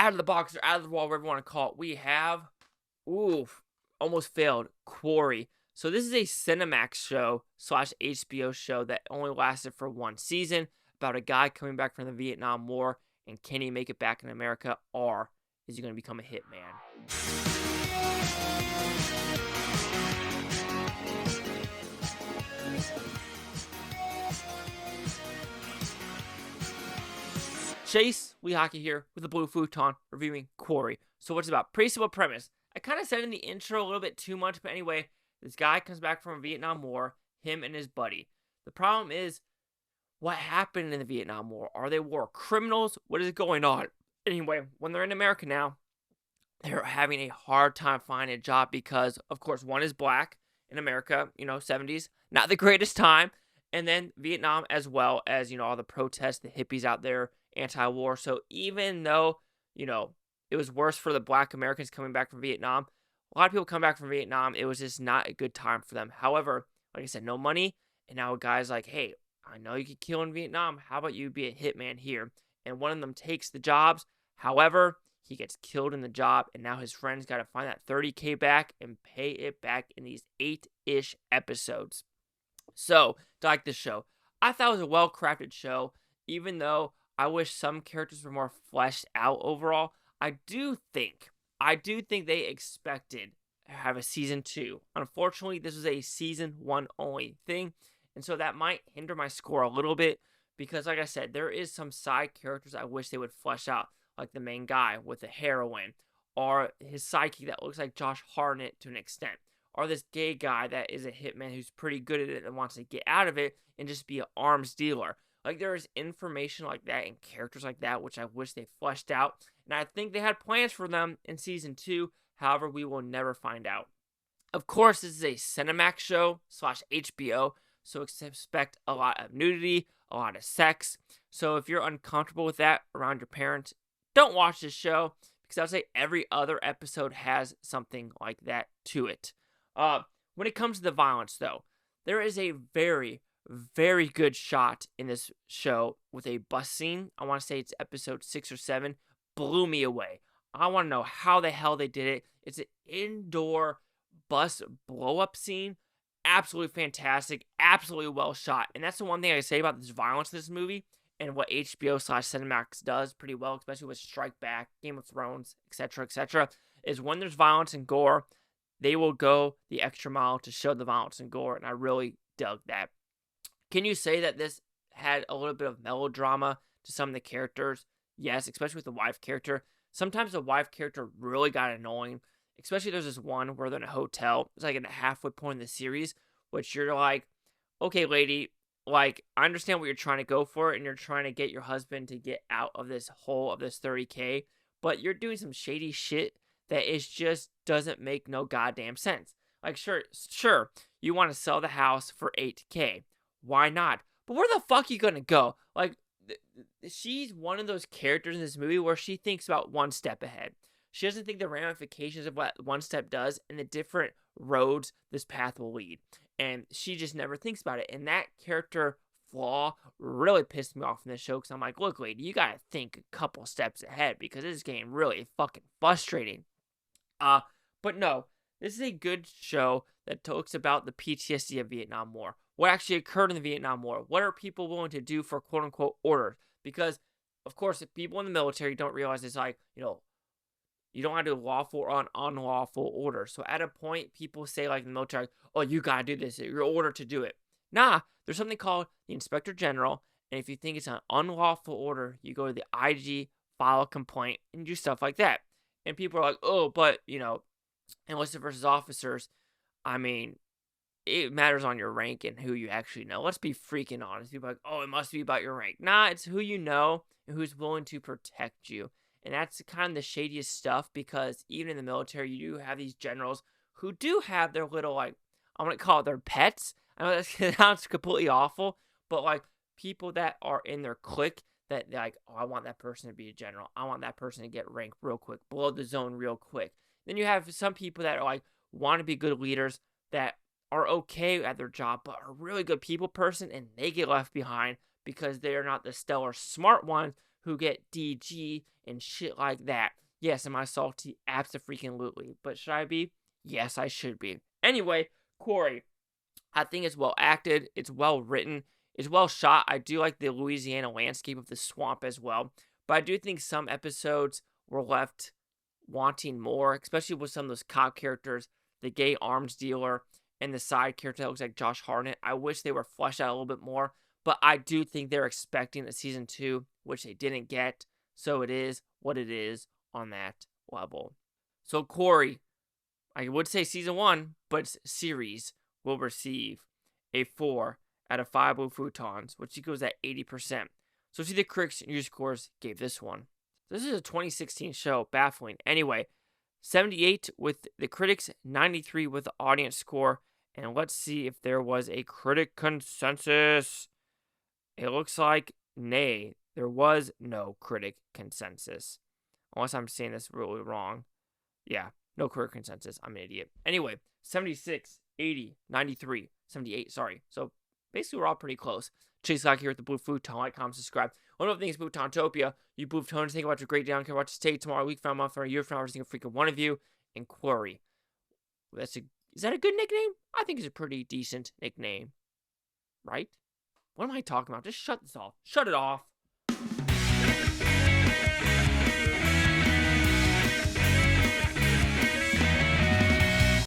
out of the box or out of the wall, whatever you want to call it, we have, almost failed, Quarry. So this is a Cinemax show / HBO show that only lasted for one season about a guy coming back from the Vietnam War, and can he make it back in America, or is he going to become a hitman? Chase, Lee Hockey here with the Blue Futon reviewing Quarry. So what's it about? Pretty simple premise. I kind of said in the intro a little bit too much, but anyway, this guy comes back from a Vietnam War, him and his buddy. The problem is, what happened in the Vietnam War? Are they war criminals? What is going on? Anyway, when they're in America now, they're having a hard time finding a job because, of course, one is black in America, 70s, not the greatest time. And then Vietnam, as well as, all the protests, the hippies out there, anti-war. So even though, it was worse for the black Americans coming back from Vietnam, a lot of people come back from Vietnam, it was just not a good time for them. However, like I said, no money. And now a guy's like, hey, I know you could kill in Vietnam. How about you be a hitman here? And one of them takes the jobs. However, he gets killed in the job, and now his friends got to find that $30K back and pay it back in these 8-ish episodes. So, to like this show, I thought it was a well-crafted show, even though I wish some characters were more fleshed out overall. I do think they expected to have a season 2. Unfortunately, this was a season 1 only thing, and so that might hinder my score a little bit, because like I said, there is some side characters I wish they would flesh out, like the main guy with the heroin, or his sidekick that looks like Josh Hartnett to an extent, or this gay guy that is a hitman who's pretty good at it and wants to get out of it and just be an arms dealer. Like, there is information like that and characters like that which I wish they fleshed out, and I think they had plans for them in season 2. However, we will never find out. Of course, this is a Cinemax show / HBO, so expect a lot of nudity, a lot of sex. So if you're uncomfortable with that around your parents, don't watch this show, because I'll say every other episode has something like that to it. When it comes to the violence, though, there is a very, very good shot in this show with a bus scene. I want to say it's episode 6 or 7. Blew me away. I want to know how the hell they did it. It's an indoor bus blow-up scene. Absolutely fantastic. Absolutely well shot. And that's the one thing I say about this violence in this movie, and what HBO / Cinemax does pretty well, especially with Strike Back, Game of Thrones, etc., is when there's violence and gore, they will go the extra mile to show the violence and gore, and I really dug that. Can you say that this had a little bit of melodrama to some of the characters? Yes, especially with the wife character. Sometimes the wife character really got annoying, especially there's this one where they're in a hotel. It's like in the halfway point in the series, which you're like, okay, lady, like, I understand what you're trying to go for, and you're trying to get your husband to get out of this hole of this $30K, but you're doing some shady shit that is just doesn't make no goddamn sense. Like, sure, you want to sell the house for $8K. Why not? But where the fuck are you gonna go? Like, she's one of those characters in this movie where she thinks about one step ahead. She doesn't think the ramifications of what one step does and the different roads this path will lead. And she just never thinks about it. And that character flaw really pissed me off in this show, because I'm like, look, lady, you gotta think a couple steps ahead, because this is getting really fucking frustrating. But no, this is a good show that talks about the PTSD of Vietnam War. What actually occurred in the Vietnam War? What are people willing to do for quote-unquote order? Because, of course, if people in the military don't realize it's like, you don't have to do lawful or unlawful order. So at a point, people say, like in the military, oh, you gotta do this. You're ordered to do it. Nah, there's something called the Inspector General, and if you think it's an unlawful order, you go to the IG, file a complaint, and do stuff like that. And people are like, oh, but, enlisted versus officers, I mean, it matters on your rank and who you actually know. Let's be freaking honest. People are like, oh, it must be about your rank. Nah, it's who you know and who's willing to protect you. And that's kind of the shadiest stuff, because even in the military, you do have these generals who do have their little, like, I'm going to call it their pets. I know that sounds completely awful, but, like, people that are in their clique that they're like, oh, I want that person to be a general. I want that person to get ranked real quick, blow the zone real quick. Then you have some people that are like, want to be good leaders, that are okay at their job, but are a really good people person, and they get left behind because they are not the stellar smart ones who get DG and shit like that. Yes, am I salty? Abso-freaking-lutely. But should I be? Yes, I should be. Anyway, Quarry. I think it's well acted. It's well written. It's well shot. I do like the Louisiana landscape of the swamp as well. But I do think some episodes were left wanting more, especially with some of those cop characters, the gay arms dealer, and the side character that looks like Josh Hartnett. I wish they were fleshed out a little bit more. But I do think they're expecting a season 2, which they didn't get. So it is what it is on that level. So Quarry, I would say season 1, but series will receive a 4 out of 5 blue futons, which equals at 80%. So see the critics and user scores gave this one. This is a 2016 show, baffling. Anyway, 78 with the critics, 93 with the audience score, and let's see if there was a critic consensus. It looks like nay, there was no critic consensus. Unless I'm saying this really wrong. Yeah, no critic consensus. I'm an idiot. Anyway, 76, 80, 93, 78, sorry. So basically we're all pretty close. Chase Lock here with the Blue Futon. Like, comment, subscribe. One of the things, Futontopia. You Blue Futons, think about your great day. I don't care what to say tomorrow, week, from a month, or a year from now. Every single freaking one of you. And Quarry. Is that a good nickname? I think it's a pretty decent nickname. Right? What am I talking about? Just shut this off. Shut it off.